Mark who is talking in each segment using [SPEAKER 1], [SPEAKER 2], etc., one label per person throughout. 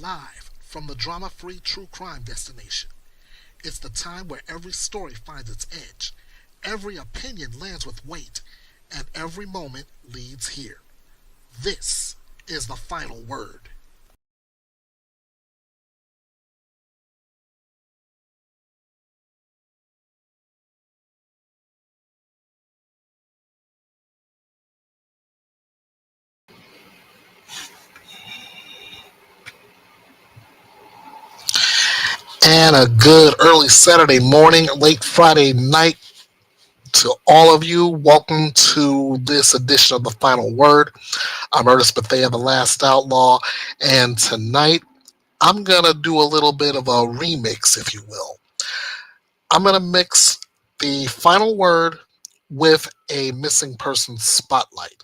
[SPEAKER 1] live from the drama-free true crime destination. It's the time where every story finds its edge, every opinion lands with weight, and every moment leads here. This is the final word. And a good early Saturday morning, late Friday night to all of you. Welcome to this edition of The Final Word. I'm Ernest Bethea, the last outlaw, and tonight I'm going to do a little bit of a remix, if you will. I'm going to mix the final word with a missing person spotlight.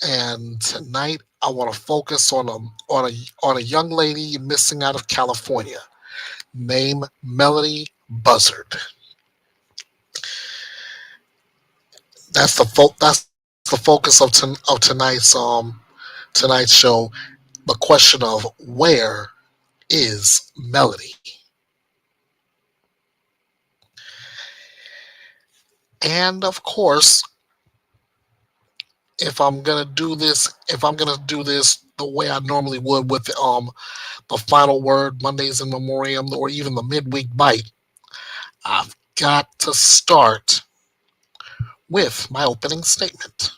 [SPEAKER 1] And tonight I want to focus on a young lady missing out of California named Melodee Buzzard. That's the focus of tonight's show. The question of where is Melodee? And of course, if I'm gonna do this the way I normally would with the final word, Mondays in Memoriam, or even the midweek bite, I've got to start with my opening statement.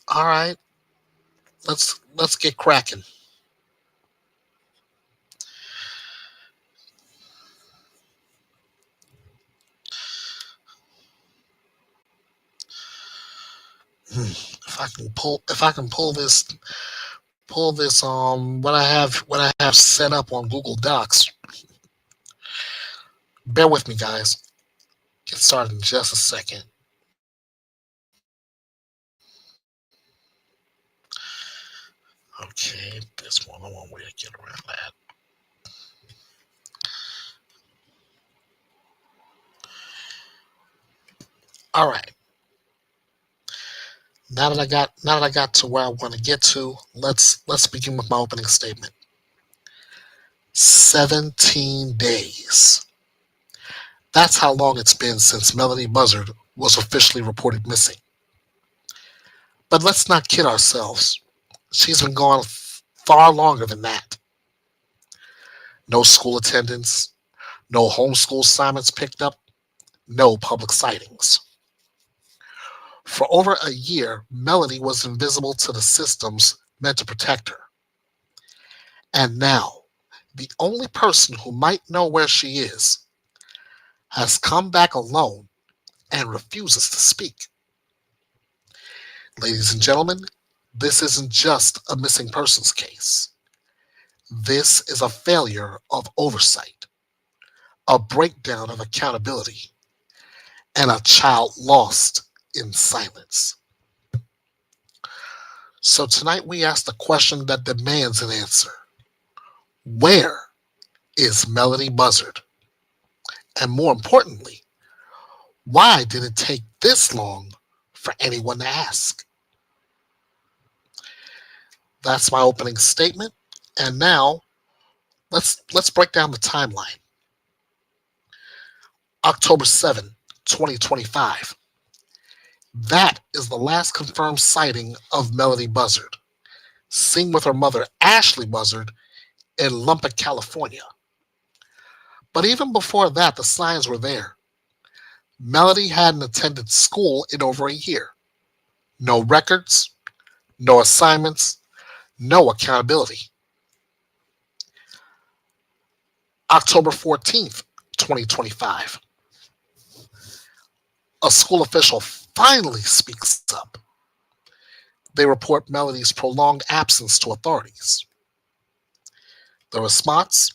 [SPEAKER 1] All right, let's get cracking. If I can pull this what I have set up on Google Docs. Bear with me, guys. Get started in just a second. Okay, this one way to get around that. All right. Now that I got to where I want to get to, let's begin with my opening statement. 17 days. That's how long it's been since Melodee Buzzard was officially reported missing. But let's not kid ourselves. She's been gone far longer than that. No school attendance, no homeschool assignments picked up, no public sightings. For over a year, Melodee was invisible to the systems meant to protect her. And now, the only person who might know where she is has come back alone and refuses to speak. Ladies and gentlemen, this isn't just a missing persons case. This is a failure of oversight, a breakdown of accountability, and a child lost in silence. So tonight we ask the question that demands an answer. Where is Melodee Buzzard? And more importantly, why did it take this long for anyone to ask? That's my opening statement. And now let's break down the timeline. October 7, 2025. That is the last confirmed sighting of Melodee Buzzard, seen with her mother Ashley Buzzard in Lubbock, California. But even before that, the signs were there. Melodee hadn't attended school in over a year. No records, no assignments, no accountability. October 14th, 2025. A school official finally speaks up. They report Melodee's prolonged absence to authorities. The response?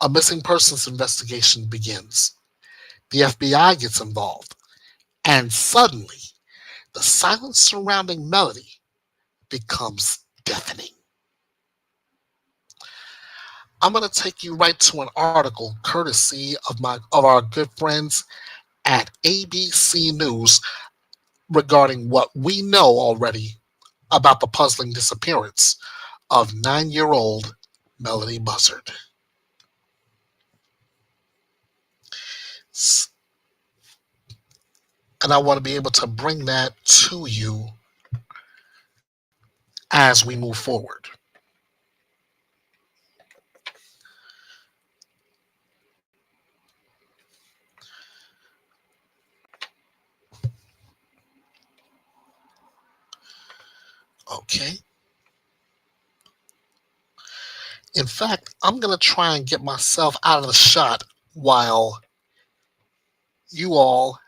[SPEAKER 1] A missing persons investigation begins. The FBI gets involved. And suddenly, the silence surrounding Melodee becomes deafening. I'm going to take you right to an article courtesy of our good friends at ABC News regarding what we know already about the puzzling disappearance of 9-year-old Melodee Buzzard. And I want to be able to bring that to you as we move forward. Okay. In fact, I'm going to try and get myself out of the shot while you all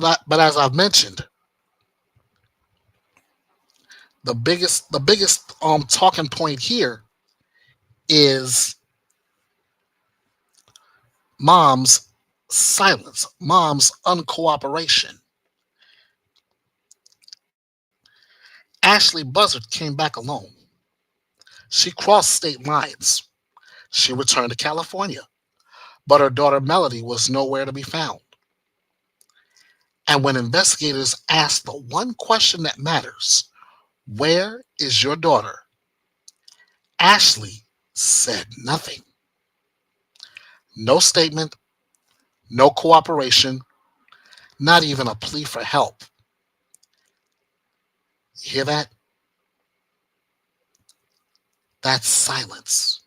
[SPEAKER 1] but as I've mentioned, the biggest talking point here is mom's silence, mom's uncooperation. Ashley Buzzard came back alone. She crossed state lines. She returned to California, but her daughter Melodee was nowhere to be found. And when investigators asked the one question that matters, where is your daughter? Ashley said nothing. No statement, no cooperation, not even a plea for help. You hear that? That's silence.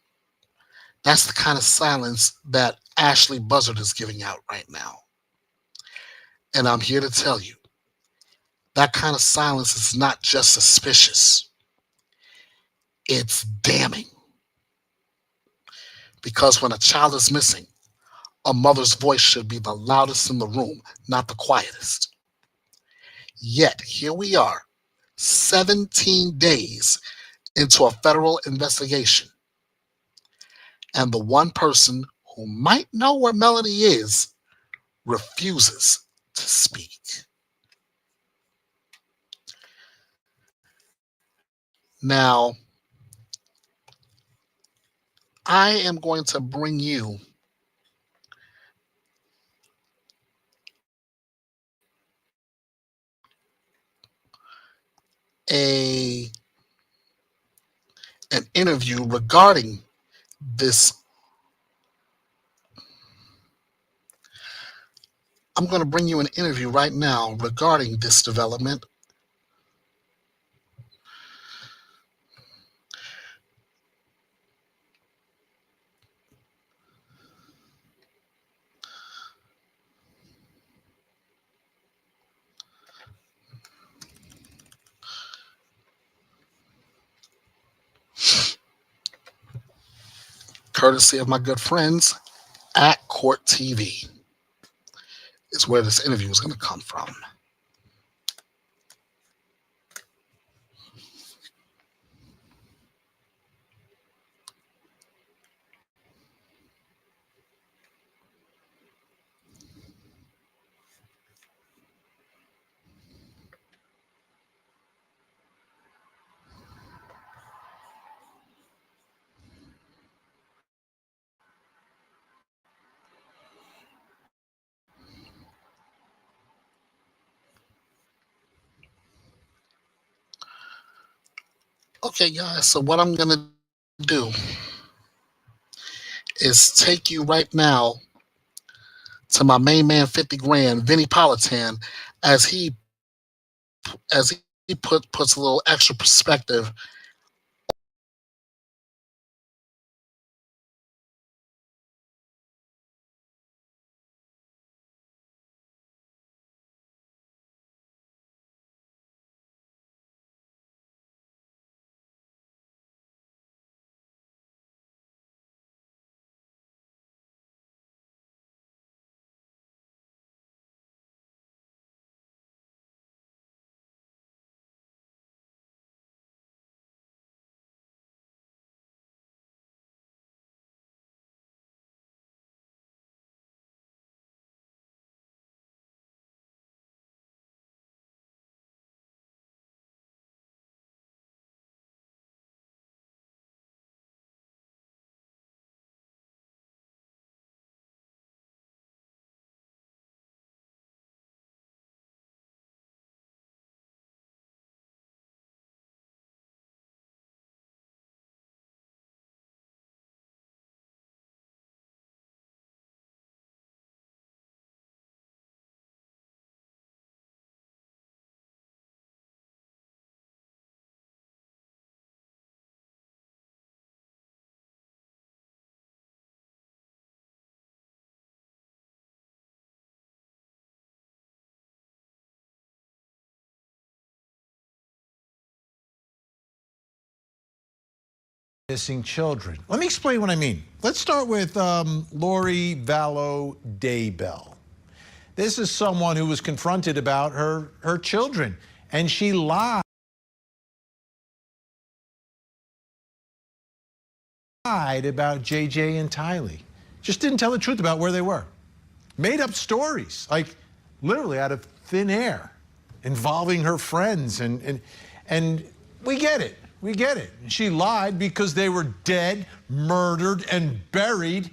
[SPEAKER 1] That's the kind of silence that Ashley Buzzard is giving out right now. And I'm here to tell you that kind of silence is not just suspicious, it's damning. Because when a child is missing, a mother's voice should be the loudest in the room, not the quietest. Yet, here we are, 17 days into a federal investigation, and the one person who might know where Melodee is refuses to speak. Now, I am going to bring you a an interview regarding this. I'm going to bring you an interview right now regarding this development. Courtesy of my good friends at Court TV is where this interview is going to come from. Okay, guys, so what I'm going to do is take you right now to my main man 50 grand, Vinny Politan, as he puts a little extra perspective
[SPEAKER 2] missing children. Let me explain what I mean. Let's start with Lori Vallow Daybell. This is someone who was confronted about her children, and she lied about JJ and Tylee. Just didn't tell the truth about where they were. Made up stories, like literally out of thin air, involving her friends, and we get it. We get it. She lied because they were dead, murdered, and buried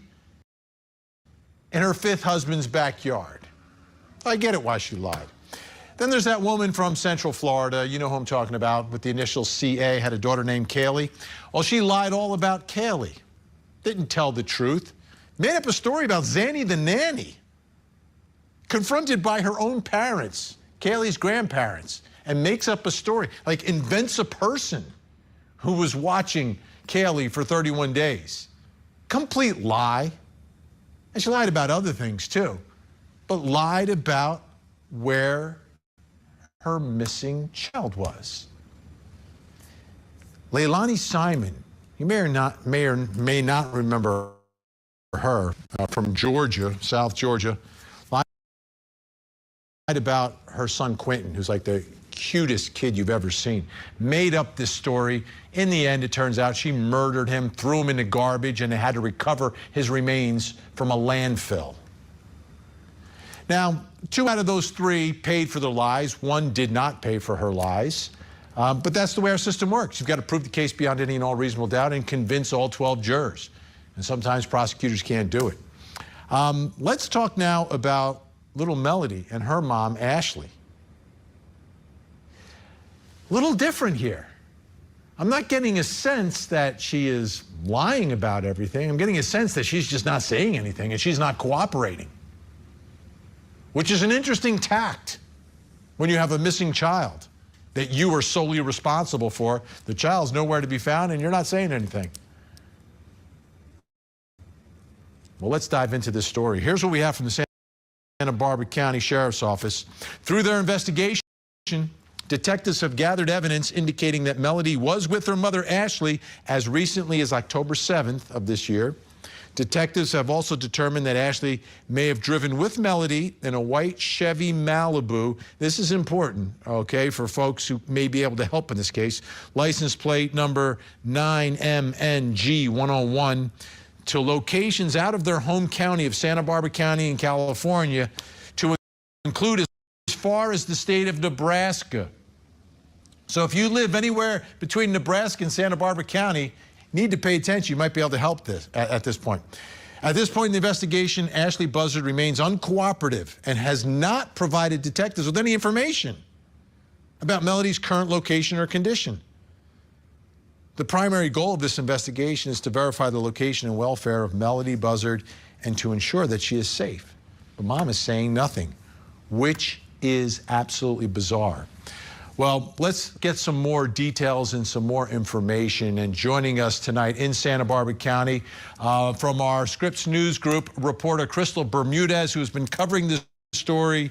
[SPEAKER 2] in her fifth husband's backyard. I get it why she lied. Then there's that woman from Central Florida, you know who I'm talking about, with the initials CA, had a daughter named Kaylee. Well, she lied all about Kaylee. Didn't tell the truth. Made up a story about Zanny the nanny. Confronted by her own parents, Kaylee's grandparents, and makes up a story, like invents a person who was watching Kaylee for 31 days. Complete lie. And she lied about other things too, but lied about where her missing child was. Leilani Simon, you may or may not remember her, from Georgia, South Georgia, lied about her son Quentin, who's like the cutest kid you've ever seen. Made up this story. In the end, it turns out she murdered him, threw him in the garbage, and they had to recover his remains from a landfill. Now, 2 out of those 3 paid for their lies. 1 did not pay for her lies. But that's the way our system works. You've got to prove the case beyond any and all reasonable doubt and convince all 12 jurors. And sometimes prosecutors can't do it. Let's talk now about little Melodee and her mom, Ashley. Little different here. I'm not getting a sense that she is lying about everything. I'm getting a sense that she's just not saying anything and she's not cooperating, which is an interesting tact when you have a missing child that you are solely responsible for. The child's nowhere to be found and you're not saying anything. Well, let's dive into this story. Here's what we have from the Santa Barbara County Sheriff's Office. Through their investigation, detectives have gathered evidence indicating that Melodee was with her mother, Ashley, as recently as October 7th of this year. Detectives have also determined that Ashley may have driven with Melodee in a white Chevy Malibu. This is important, okay, for folks who may be able to help in this case. License plate number 9MNG101 to locations out of their home county of Santa Barbara County in California, to include as far as the state of Nebraska. So if you live anywhere between Nebraska and Santa Barbara County, need to pay attention. You might be able to help this at this point. At this point in the investigation, Ashley Buzzard remains uncooperative and has not provided detectives with any information about Melodee's current location or condition. The primary goal of this investigation is to verify the location and welfare of Melodee Buzzard and to ensure that she is safe. But Mom is saying nothing, which is absolutely bizarre. Well, let's get some more details and some more information. And joining us tonight in Santa Barbara County from our Scripps News Group, reporter Crystal Bermudez, who has been covering this story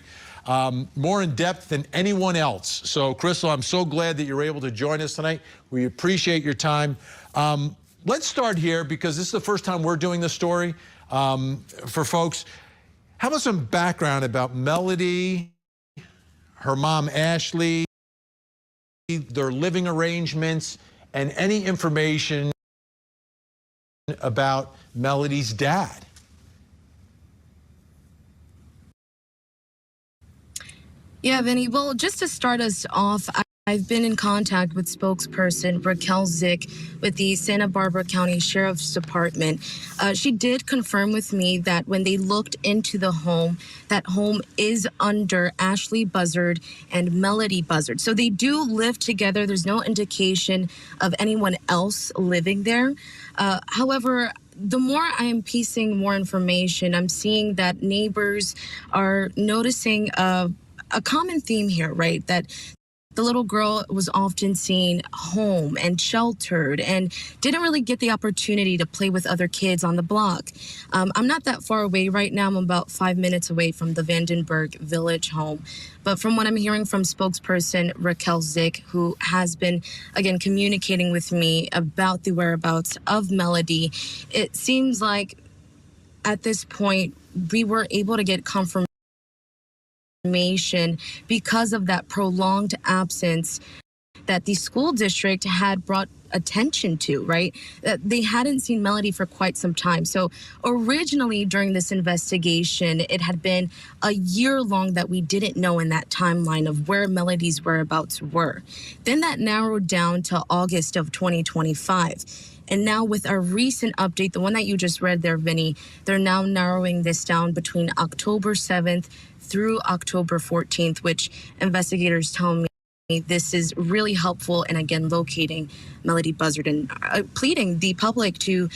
[SPEAKER 2] more in depth than anyone else. So, Crystal, I'm so glad that you're able to join us tonight. We appreciate your time. Let's start here because this is the first time we're doing this story for folks. How about some background about Melodee, her mom, Ashley, their living arrangements, and any information about Melodee's dad?
[SPEAKER 3] Yeah, Vinny. Well, just to start us off, I've been in contact with spokesperson Raquel Zick with the Santa Barbara County Sheriff's Department. She did confirm with me that when they looked into the home, that home is under Ashley Buzzard and Melodee Buzzard. So they do live together. There's no indication of anyone else living there. However, the more I am piecing more information, I'm seeing that neighbors are noticing a common theme here, right? That the little girl was often seen home and sheltered and didn't really get the opportunity to play with other kids on the block. I'm not that far away right now. I'm about 5 minutes away from the Vandenberg Village home. But from what I'm hearing from spokesperson Raquel Zick, who has been, again, communicating with me about the whereabouts of Melodee, it seems like at this point we were able to get confirmation information because of that prolonged absence that the school district had brought attention to, right? They hadn't seen Melodee for quite some time. So originally during this investigation, it had been a year long that we didn't know in that timeline of where Melodee's whereabouts were. Then that narrowed down to August of 2025. And now with our recent update, the one that you just read there, Vinny, they're now narrowing this down between October 7th through October 14th, which investigators tell me this is really helpful in, again, locating Melodee Buzzard and pleading the public to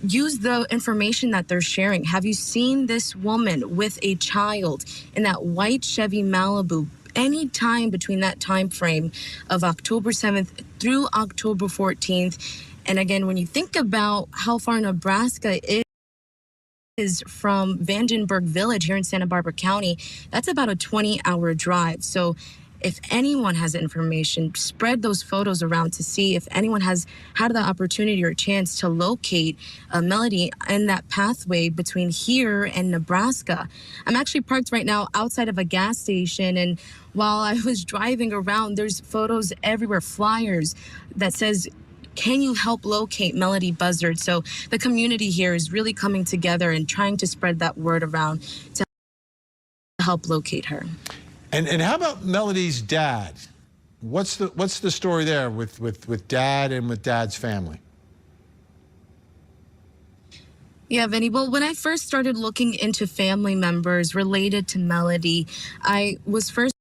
[SPEAKER 3] use the information that they're sharing. Have you seen this woman with a child in that white Chevy Malibu any time between that time frame of October 7th through October 14th? And again, when you think about how far Nebraska is from Vandenberg Village here in Santa Barbara County, that's about a 20-hour drive. So if anyone has information, spread those photos around to see if anyone has had the opportunity or chance to locate Melodee in that pathway between here and Nebraska. I'm actually parked right now outside of a gas station, and while I was driving around, there's photos everywhere, flyers that says, "Can you help locate Melodee Buzzard?" So the community here is really coming together and trying to spread that word around to help locate her.
[SPEAKER 2] And how about Melodee's dad? What's the story there with dad and with dad's family?
[SPEAKER 3] Yeah, Vinny. Well, when I first started looking into family members related to Melodee, I was first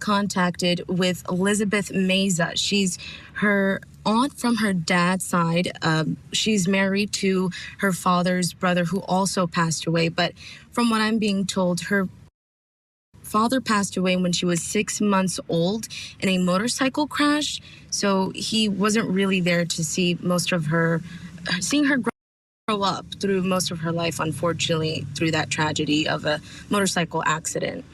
[SPEAKER 3] contacted with Elizabeth Meza. She's her aunt from her dad's side. She's married to her father's brother, who also passed away. But from what I'm being told, her father passed away when she was 6 months old in a motorcycle crash. So he wasn't really there to see seeing her grow up through most of her life, unfortunately, through that tragedy of a motorcycle accident.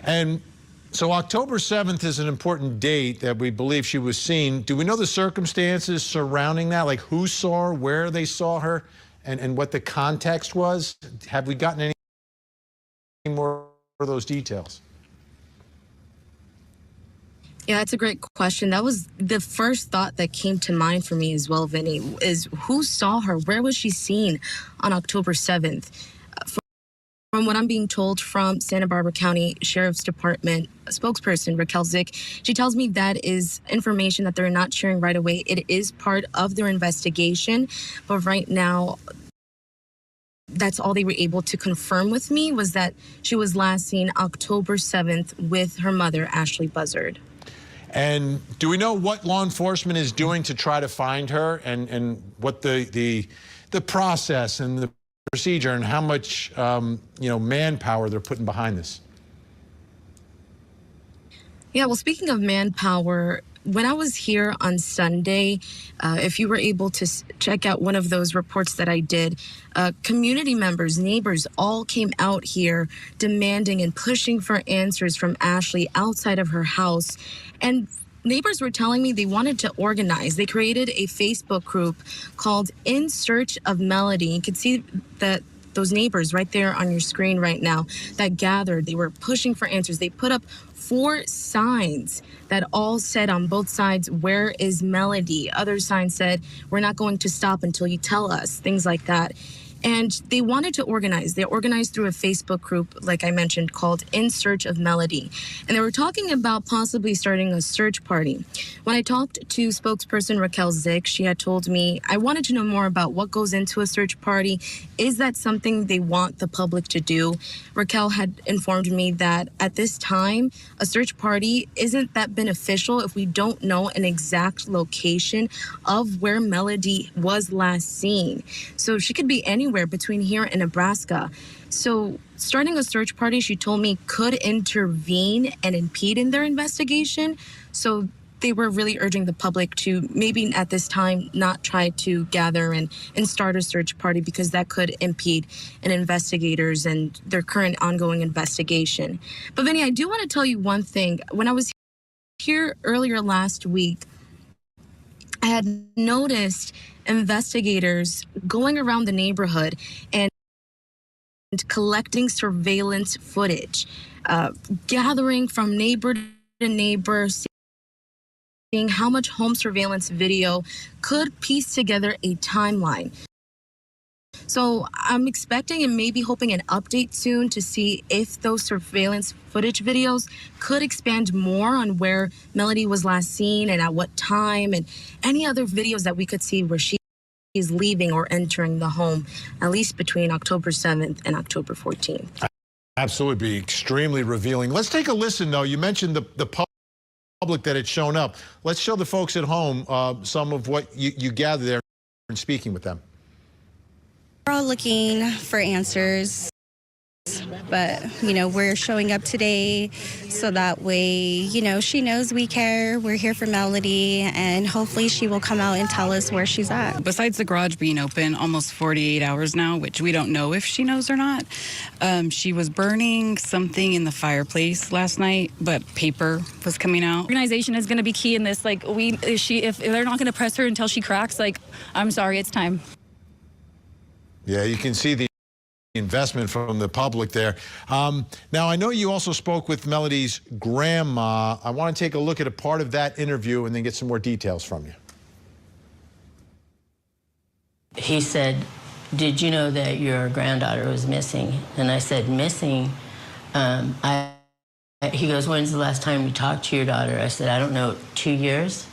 [SPEAKER 2] And so October 7th is an important date that we believe she was seen. Do we know the circumstances surrounding that? Like who saw her, where they saw her, and what the context was? Have we gotten any more of those details?
[SPEAKER 3] Yeah, that's a great question. That was the first thought that came to mind for me as well, Vinny, is who saw her? Where was she seen on October 7th? From what I'm being told from Santa Barbara County Sheriff's Department spokesperson, Raquel Zick, she tells me that is information that they're not sharing right away. It is part of their investigation, but right now, that's all they were able to confirm with me, was that she was last seen October 7th with her mother, Ashley Buzzard.
[SPEAKER 2] And do we know what law enforcement is doing to try to find her, and what the process and the procedure and how much manpower they're putting behind this?
[SPEAKER 3] Yeah, well, speaking of manpower, when I was here on Sunday, if you were able to check out one of those reports that I did, community members, neighbors all came out here demanding and pushing for answers from Ashley outside of her house. And neighbors were telling me they wanted to organize. They created a Facebook group called In Search of Melodee. You can see that those neighbors right there on your screen right now that gathered. They were pushing for answers. They put up 4 signs that all said on both sides, "Where is Melodee?" Other signs said, "We're not going to stop until you tell us," things like that. And they wanted to organize. They organized through a Facebook group, like I mentioned, called In Search of Melodee. And they were talking about possibly starting a search party. When I talked to spokesperson Raquel Zick, she had told me, I wanted to know more about what goes into a search party. Is that something they want the public to do? Raquel had informed me that at this time, a search party isn't that beneficial if we don't know an exact location of where Melodee was last seen. So she could be anywhere between here and Nebraska. So starting a search party, she told me, could intervene and impede in their investigation. So they were really urging the public to maybe at this time not try to gather and start a search party, because that could impede in investigators and their current ongoing investigation. But Vinny, I do want to tell you one thing. When I was here earlier last week, I had noticed investigators going around the neighborhood and collecting surveillance footage, gathering from neighbor to neighbor, seeing how much home surveillance video could piece together a timeline. So I'm expecting and maybe hoping an update soon to see if those surveillance footage videos could expand more on where Melodee was last seen and at what time, and any other videos that we could see where she is leaving or entering the home, at least between October 7th and October 14th.
[SPEAKER 2] Absolutely, be extremely revealing. Let's take a listen, though. You mentioned the public that had shown up. Let's show the folks at home some of what you gathered there and speaking with them.
[SPEAKER 4] We're all looking for answers, but, we're showing up today so that way, she knows we care. We're here for Melodee, and hopefully she will come out and tell us where she's at.
[SPEAKER 5] Besides the garage being open almost 48 hours now, which we don't know if she knows or not, she was burning something in the fireplace last night, but paper was coming out.
[SPEAKER 6] Organization is going to be key in this. If they're not going to press her until she cracks, I'm sorry, it's time.
[SPEAKER 2] Yeah, you can see the investment from the public there. Now, I know you also spoke with Melodee's grandma. I want to take a look at a part of that interview and then get some more details from you.
[SPEAKER 7] He said, "Did you know that your granddaughter was missing?" And I said, "Missing?" He goes, "When's the last time you talked to your daughter?" I said, "I don't know, 2 years,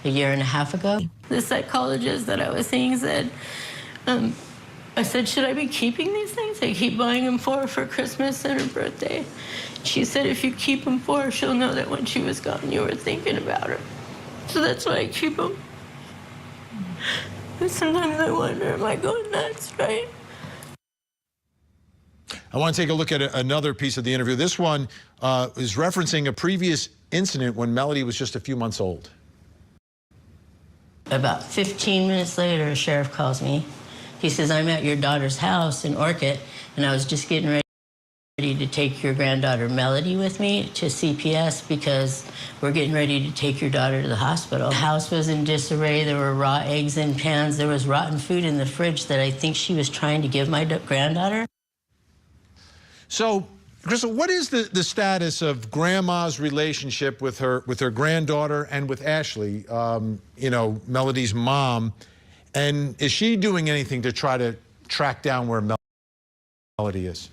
[SPEAKER 7] a year and a half ago." The psychologist that I was seeing said, I said, "Should I be keeping these things? I keep buying them for her for Christmas and her birthday." She said, "If you keep them for her, she'll know that when she was gone, you were thinking about her. So that's why I keep them." And sometimes I wonder, am I going nuts, right?
[SPEAKER 2] I want to take a look at another piece of the interview. This one is referencing a previous incident when Melodee was just a few months old.
[SPEAKER 7] About 15 minutes later, a sheriff calls me. He says, "I'm at your daughter's house in Orchid, and I was just getting ready to take your granddaughter Melodee with me to CPS because we're getting ready to take your daughter to the hospital." The house was in disarray. There were raw eggs in pans. There was rotten food in the fridge that I think she was trying to give my granddaughter.
[SPEAKER 2] So, Crystal, what is the status of Grandma's relationship with her granddaughter and with Ashley, Melodee's mom? And is she doing anything to try to track down where Melodee is?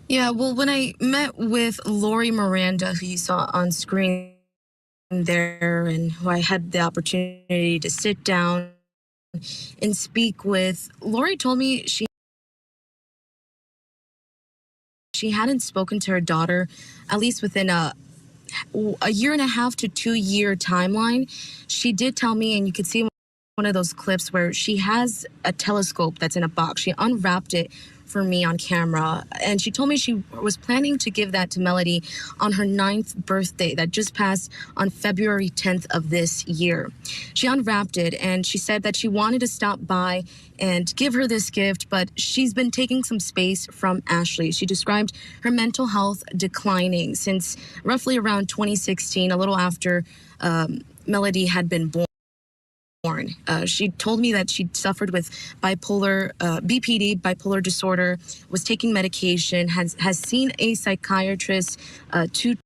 [SPEAKER 3] Yeah, well, when I met with Lori Miranda, who you saw on screen there, and who I had the opportunity to sit down and speak with, Lori told me she hadn't spoken to her daughter, at least within a year and a half to 2 year timeline. She did tell me, and you could see one of those clips where she has a telescope that's in a box. She unwrapped it for me on camera, and she told me she was planning to give that to Melodee on her 9th birthday that just passed on February 10th of this year. She unwrapped it, and she said that she wanted to stop by and give her this gift, but she's been taking some space from Ashley. She described her mental health declining since roughly around 2016, a little after Melodee had been born. She told me that she suffered with BPD, bipolar disorder, was taking medication, has seen a psychiatrist to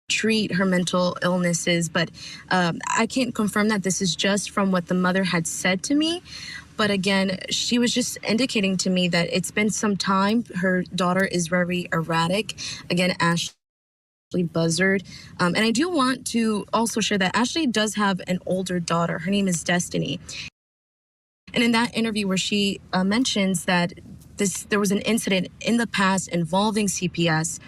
[SPEAKER 3] treat her mental illnesses, but I can't confirm that this is just from what the mother had said to me. But again, she was just indicating to me that it's been some time. Her daughter is very erratic. Again, Ashley Buzzard. And I do want to also share that Ashley does have an older daughter. Her name is Destiny. And in that interview where she mentions that there was an incident in the past involving CPS,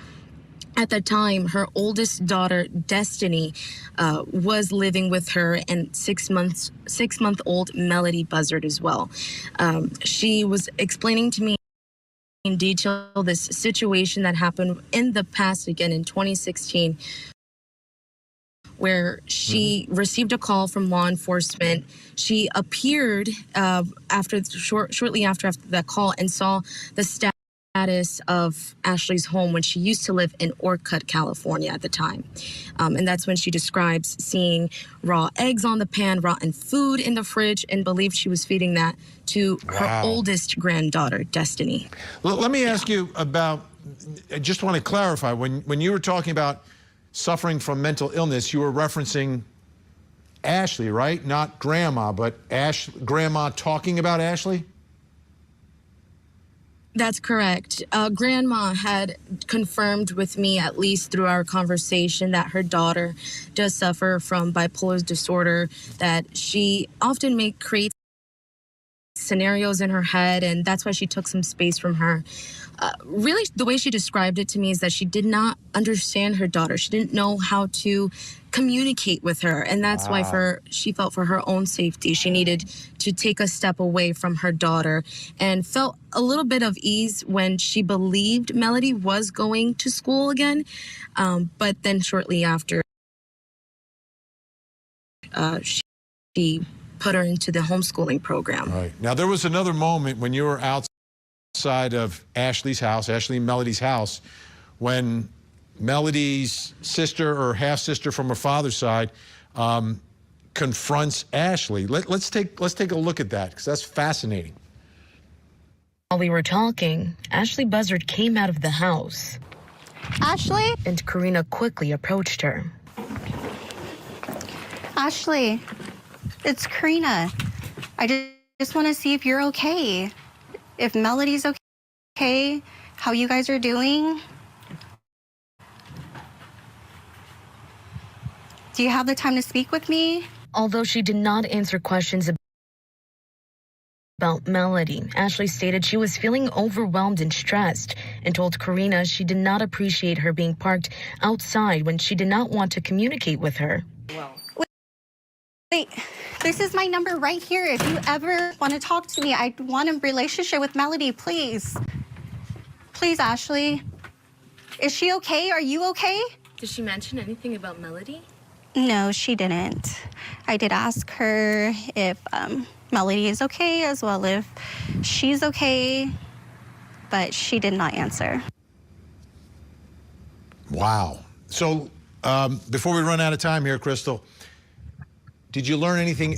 [SPEAKER 3] at the time, her oldest daughter, Destiny, was living with her, and 6-month-old Melodee Buzzard as well. She was explaining to me in detail this situation that happened in the past, again in 2016, where she received a call from law enforcement. She appeared shortly after that call and saw the staff status of Ashley's home when she used to live in Orcutt, California at the time. And that's when she describes seeing raw eggs on the pan, rotten food in the fridge, and believed she was feeding that to her oldest granddaughter, Destiny.
[SPEAKER 2] Let me ask you about, I just want to clarify, when you were talking about suffering from mental illness, you were referencing Ashley, right? Not grandma, but grandma talking about Ashley?
[SPEAKER 3] That's correct. Grandma had confirmed with me, at least through our conversation, that her daughter does suffer from bipolar disorder, that she often creates scenarios in her head, and that's why she took some space from her. Really, the way she described it to me is that she did not understand her daughter. She didn't know how to communicate with her, and that's why she felt for her own safety, she needed to take a step away from her daughter, and felt a little bit of ease when she believed Melodee was going to school again, but then shortly after, she put her into the homeschooling program.
[SPEAKER 2] Right. Now, there was another moment when you were outside of Ashley's house, Ashley and Melodee's house, when Melodee's sister or half-sister from her father's side confronts Ashley. Let's take a look at that, because that's fascinating.
[SPEAKER 3] While we were talking, Ashley Buzzard came out of the house.
[SPEAKER 4] Ashley?
[SPEAKER 3] And Karina quickly approached her.
[SPEAKER 4] Ashley, it's Karina. I just want to see if you're okay. If Melodee's okay, how you guys are doing. Do you have the time to speak with me?
[SPEAKER 3] Although she did not answer questions about Melodee, Ashley stated she was feeling overwhelmed and stressed, and told Karina she did not appreciate her being parked outside when she did not want to communicate with her.
[SPEAKER 4] Wait, this is my number right here. If you ever want to talk to me, I want a relationship with Melodee, please. Please, Ashley. Is she okay? Are you okay?
[SPEAKER 3] Did she mention anything about Melodee?
[SPEAKER 4] No, she didn't. I did ask her if Melodee is okay, as well if she's okay, but she did not answer.
[SPEAKER 2] Wow. So before we run out of time here, Crystal, did you learn anything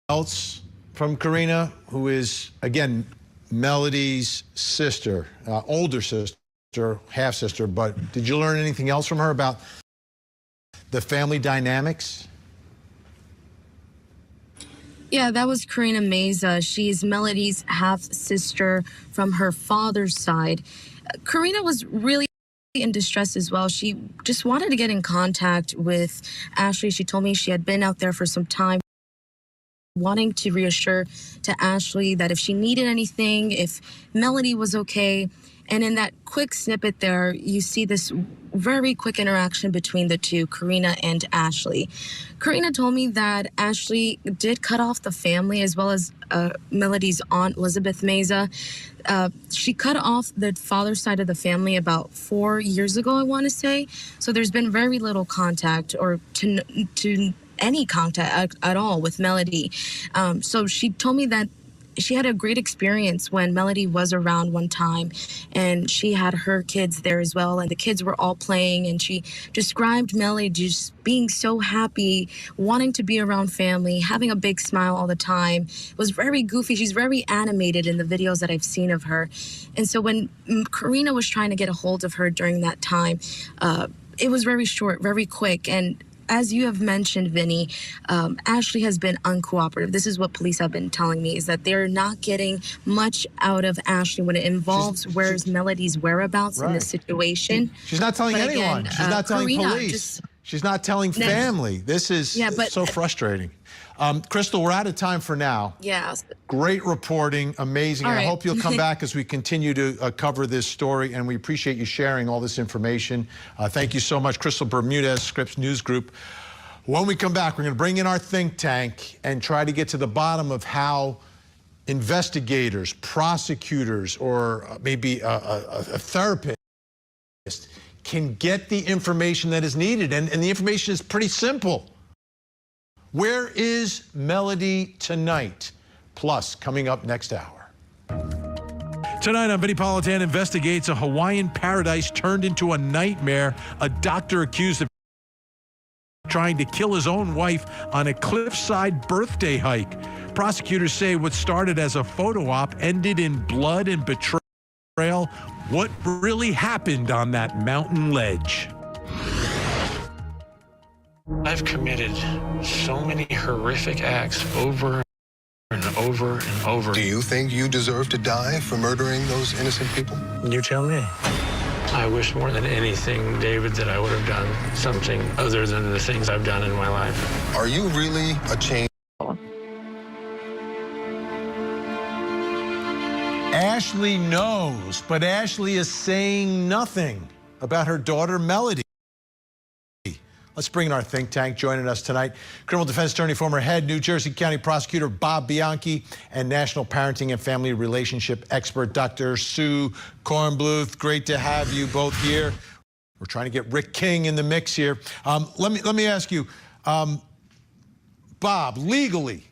[SPEAKER 2] else from Karina, who is, again, Melodee's sister, older sister, half-sister, but did you learn anything else from her about the family dynamics?
[SPEAKER 3] Yeah, that was Karina Meza. She's Melodee's half-sister from her father's side. Karina was really in distress as well. She just wanted to get in contact with Ashley. She told me she had been out there for some time, wanting to reassure to Ashley that if she needed anything, if Melodee was okay. And in that quick snippet there, you see this very quick interaction between the two, Karina and Ashley. Karina told me that Ashley did cut off the family, as well as Melodee's aunt, Elizabeth Meza. She cut off the father's side of the family about 4 years ago, I want to say. So there's been very little contact, or to any contact at all with Melodee. So she told me that she had a great experience when Melodee was around one time, and she had her kids there as well, and the kids were all playing, and she described Melodee just being so happy, wanting to be around family, having a big smile all the time. It was very goofy. She's very animated in the videos that I've seen of her. And so when Karina was trying to get a hold of her during that time, it was very short, very quick, and as you have mentioned, Vinny, Ashley has been uncooperative. This is what police have been telling me, is that they're not getting much out of Ashley when it involves where's Melodee's whereabouts in this situation.
[SPEAKER 2] She's not telling anyone. She's not telling
[SPEAKER 3] Karina
[SPEAKER 2] police. She's not telling family. This is so frustrating. Crystal, we're out of time for now.
[SPEAKER 3] Yeah.
[SPEAKER 2] Great reporting, amazing. And I hope you'll come back as we continue to cover this story, and we appreciate you sharing all this information. Thank you so much, Crystal Bermudez, Scripps News Group. When we come back, we're going to bring in our think tank and try to get to the bottom of how investigators, prosecutors, or maybe a therapist can get the information that is needed. And the information is pretty simple. Where is Melodee tonight? Plus, coming up next hour. Tonight on Vinnie Politan Investigates, a Hawaiian paradise turned into a nightmare. A doctor accused of trying to kill his own wife on a cliffside birthday hike. Prosecutors say what started as a photo op ended in blood and betrayal. What really happened on that mountain ledge?
[SPEAKER 8] I've committed so many horrific acts over and over and over.
[SPEAKER 9] Do you think you deserve to die for murdering those innocent people?
[SPEAKER 8] You tell me. I wish more than anything, David, that I would have done something other than the things I've done in my life.
[SPEAKER 9] Are you really a change?
[SPEAKER 2] Ashley knows, but Ashley is saying nothing about her daughter, Melodee. Let's bring in our think tank. Joining us tonight, criminal defense attorney, former head New Jersey County prosecutor Bob Bianchi, and national parenting and family relationship expert Dr. Sue Kornbluth. Great to have you both here. We're trying to get Rick King in the mix here. Let me ask you, Bob, legally,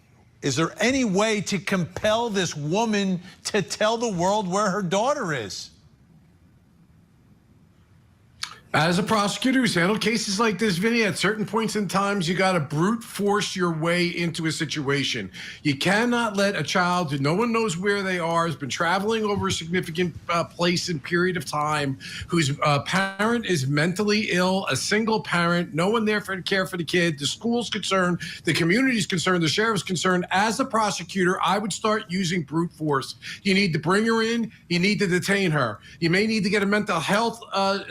[SPEAKER 2] is there any way to compel this woman to tell the world where her daughter is?
[SPEAKER 10] As a prosecutor who's handled cases like this, Vinny, at certain points in times, you got to brute force your way into a situation. You cannot let a child who no one knows where they are, has been traveling over a significant place and period of time, whose parent is mentally ill, a single parent, no one there to care for the kid, the school's concerned, the community's concerned, the sheriff's concerned. As a prosecutor, I would start using brute force. You need to bring her in. You need to detain her. You may need to get a mental health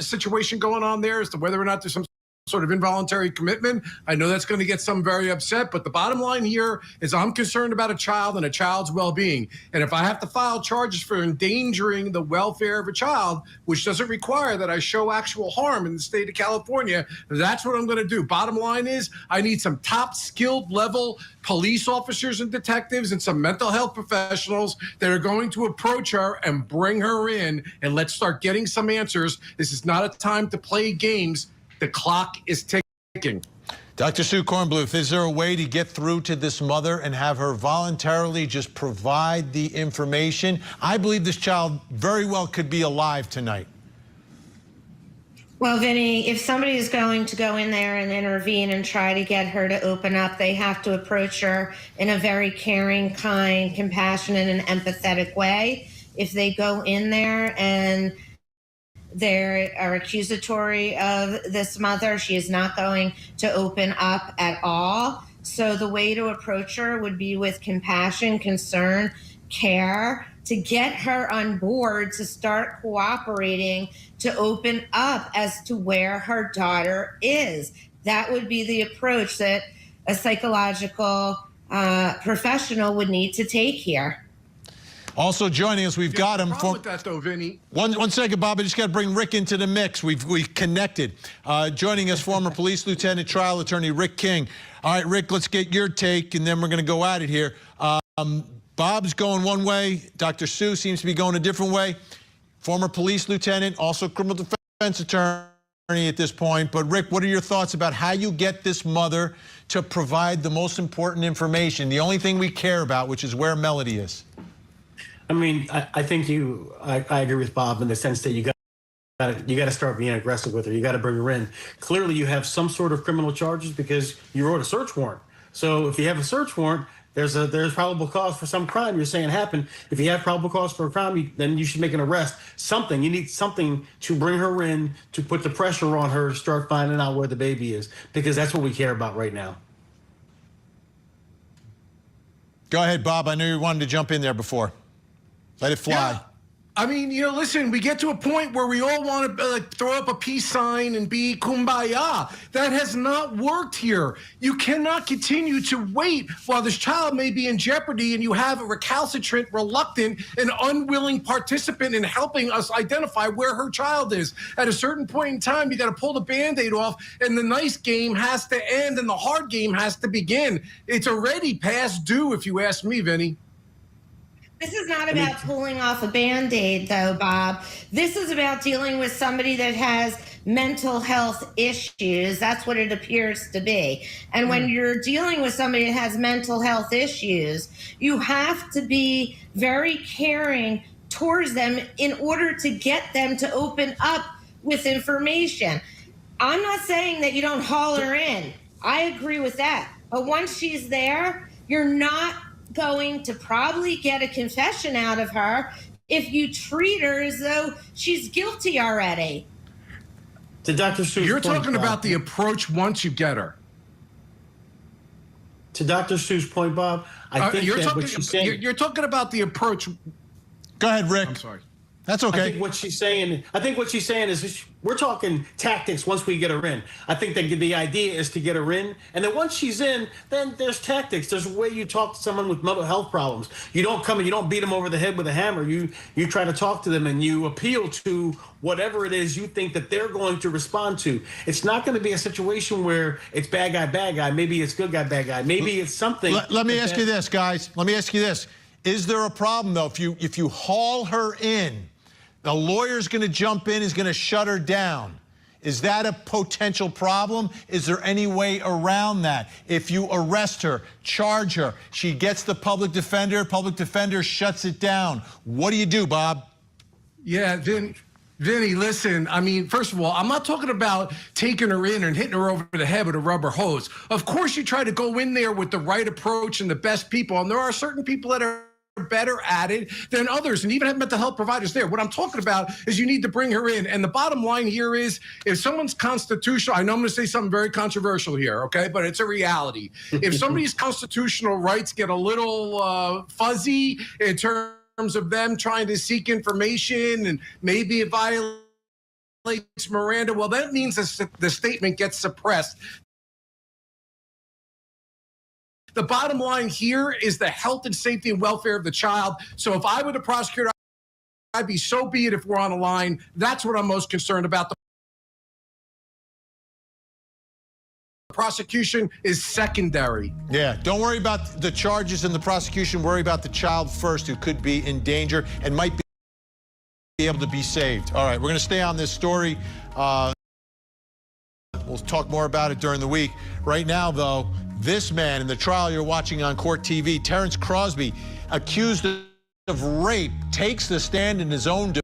[SPEAKER 10] situation going on there as to whether or not there's some sort of involuntary commitment. I know that's going to get some very upset, but the bottom line here is I'm concerned about a child and a child's well-being. And if I have to file charges for endangering the welfare of a child, which doesn't require that I show actual harm in the state of California, that's what I'm going to do. Bottom line is I need some top skilled level police officers and detectives and some mental health professionals that are going to approach her and bring her in, and let's start getting some answers. This is not a time to play games. The clock is ticking.
[SPEAKER 2] Dr. Sue Kornbluth, is there a way to get through to this mother and have her voluntarily just provide the information? I believe this child very well could be alive tonight.
[SPEAKER 11] Well, Vinny, if somebody is going to go in there and intervene and try to get her to open up, they have to approach her in a very caring, kind, compassionate, and empathetic way. If they go in there and they are accusatory of this mother, she is not going to open up at all. So the way to approach her would be with compassion, concern, care, to get her on board to start cooperating, to open up as to where her daughter is. That would be the approach that a psychological professional would need to take here.
[SPEAKER 2] Also joining us, we've got him.
[SPEAKER 10] With that though, Vinny.
[SPEAKER 2] One second, Bob. I just got to bring Rick into the mix. We've connected. Joining us, former police lieutenant, trial attorney Rick King. All right, Rick, let's get your take, and then we're going to go at it here. Bob's going one way. Dr. Sue seems to be going a different way. Former police lieutenant, also criminal defense attorney at this point. But Rick, what are your thoughts about how you get this mother to provide the most important information, the only thing we care about, which is where Melodee is?
[SPEAKER 12] I mean, I think I agree with Bob in the sense that you got to start being aggressive with her. You got to bring her in. Clearly, you have some sort of criminal charges because you wrote a search warrant. So if you have a search warrant, there's probable cause for some crime you're saying happened. If you have probable cause for a crime, then you should make an arrest. Something. You need something to bring her in, to put the pressure on her to start finding out where the baby is, because that's what we care about right now.
[SPEAKER 2] Go ahead, Bob. I knew you wanted to jump in there before. Let it fly.
[SPEAKER 10] Yeah. I mean, listen, we get to a point where we all want to throw up a peace sign and be kumbaya. That has not worked here. You cannot continue to wait while this child may be in jeopardy and you have a recalcitrant, reluctant, and unwilling participant in helping us identify where her child is. At a certain point in time, you got to pull the Band-Aid off, and the nice game has to end and the hard game has to begin. It's already past due, if you ask me, Vinny.
[SPEAKER 11] This is not about pulling off a Band-Aid, though, Bob. This is about dealing with somebody that has mental health issues. That's what it appears to be. And when you're dealing with somebody that has mental health issues, you have to be very caring towards them in order to get them to open up with information. I'm not saying that you don't haul her in. I agree with that. But once she's there, you're not going to probably get a confession out of her if you treat her as though she's guilty already.
[SPEAKER 12] To Dr. Seuss'
[SPEAKER 10] You're
[SPEAKER 12] point,
[SPEAKER 10] talking
[SPEAKER 12] Bob,
[SPEAKER 10] about the approach once you get her.
[SPEAKER 12] To Dr. Seuss' point, Bob, I think what she's saying.
[SPEAKER 10] You're talking about the approach.
[SPEAKER 2] Go ahead, Rick.
[SPEAKER 10] I'm sorry.
[SPEAKER 2] That's okay.
[SPEAKER 12] I think what she's saying is we're talking tactics once we get her in. I think that the idea is to get her in, and then once she's in, then there's tactics. There's a way you talk to someone with mental health problems. You don't come and you don't beat them over the head with a hammer. You try to talk to them and you appeal to whatever it is you think that they're going to respond to. It's not going to be a situation where it's bad guy. Maybe it's good guy, bad guy. Maybe it's something.
[SPEAKER 2] Let me ask you this, guys. Let me ask you this. Is there a problem, though, if you haul her in, the lawyer's going to jump in, is going to shut her down? Is that a potential problem? Is there any way around that? If you arrest her, charge her, she gets the public defender shuts it down. What do you do, Bob?
[SPEAKER 10] Yeah, Vinny, listen, I mean, first of all, I'm not talking about taking her in and hitting her over the head with a rubber hose. Of course, you try to go in there with the right approach and the best people, and there are certain people that are better at it than others, and even have mental health providers there. What I'm talking about is you need to bring her in. And the bottom line here is, if someone's constitutional, I know I'm going to say something very controversial here, okay, but it's a reality. If somebody's constitutional rights get a little fuzzy in terms of them trying to seek information and maybe it violates Miranda, well, that means the statement gets suppressed. The bottom line here is the health and safety and welfare of the child. So if I were the prosecutor, I'd be so be it if we're on a line. That's what I'm most concerned about. The prosecution is secondary.
[SPEAKER 2] Yeah, don't worry about the charges and the prosecution. Worry about the child first, who could be in danger and might be able to be saved. All right, we're going to stay on this story. We'll talk more about it during the week. Right now, though, this man in the trial you're watching on Court TV, Terrence Crosby, accused of rape, takes the stand in his own defense.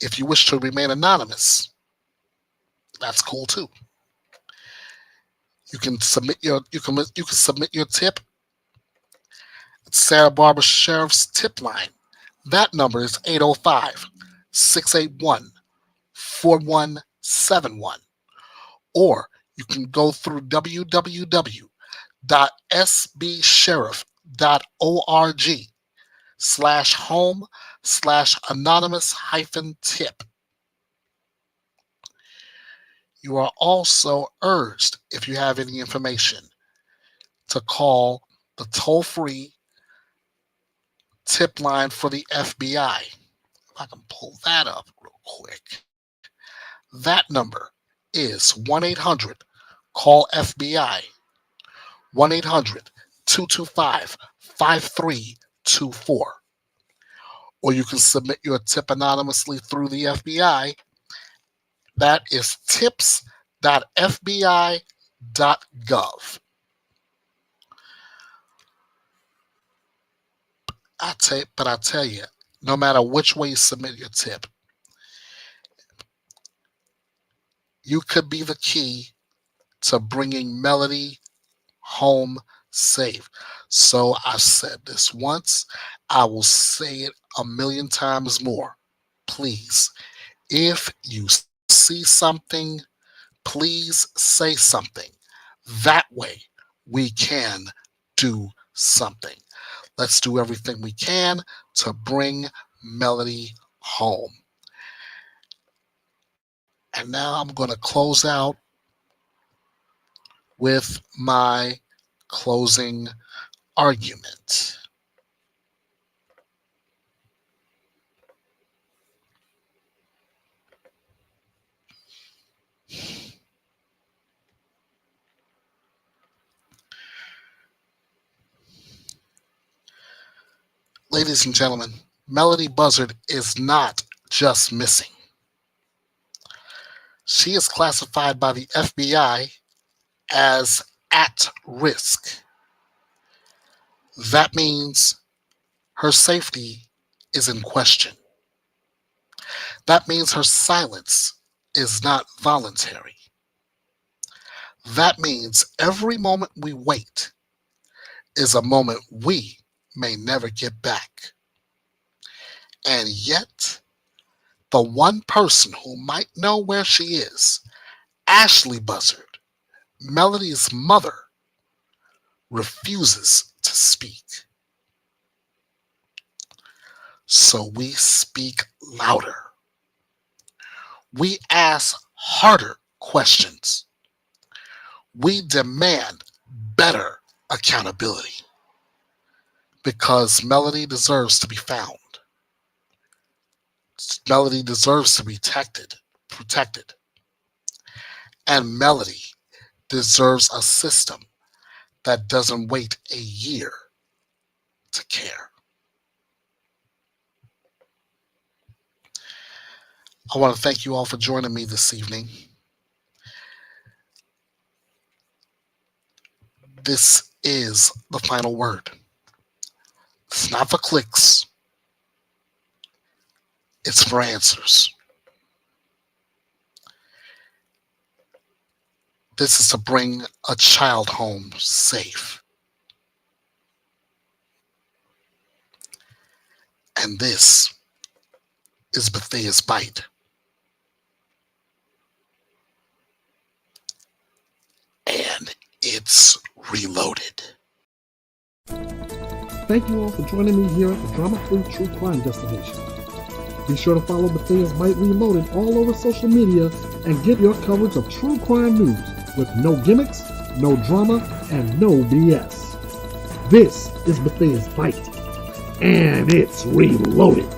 [SPEAKER 1] If you wish to remain anonymous, that's cool too. You can submit your tip at Santa Barbara Sheriff's tip line. That number is 805-681-4171. Or you can go through www.sbsheriff.org/home/anonymous-tip. You are also urged, if you have any information, to call the toll-free tip line for the FBI. If I can pull that up real quick. That number is 1-800-CALL-FBI, 1-800-225-5324. Or you can submit your tip anonymously through the FBI. That is tips.fbi.gov. I tell you, no matter which way you submit your tip, you could be the key to bringing Melodee home safe. So I said this once, I will say it a million times more. Please, if you see something, please say something. That way we can do something. Let's do everything we can to bring Melodee home. And now I'm going to close out with my closing argument. Ladies and gentlemen, Melodee Buzzard is not just missing. She is classified by the FBI as at risk. That means her safety is in question. That means her silence is not voluntary. That means every moment we wait is a moment we may never get back. And yet, the one person who might know where she is, Ashley Buzzard, Melodee's mother, refuses to speak. So we speak louder. We ask harder questions. We demand better accountability. Because Melodee deserves to be found. Melodee deserves to be protected. And Melodee deserves a system that doesn't wait a year to care. I want to thank you all for joining me this evening. This is the final word. It's not for clicks. It's for answers. This is to bring a child home safe. And this is Bethea'S Byte. And it's reloaded.
[SPEAKER 13] Thank you all for joining me here at the Drama-Free True Crime Destination. Be sure to follow Bethea'S Byte Reloaded all over social media and get your coverage of true crime news with no gimmicks, no drama, and no BS. This is Bethea'S Byte, and it's reloaded.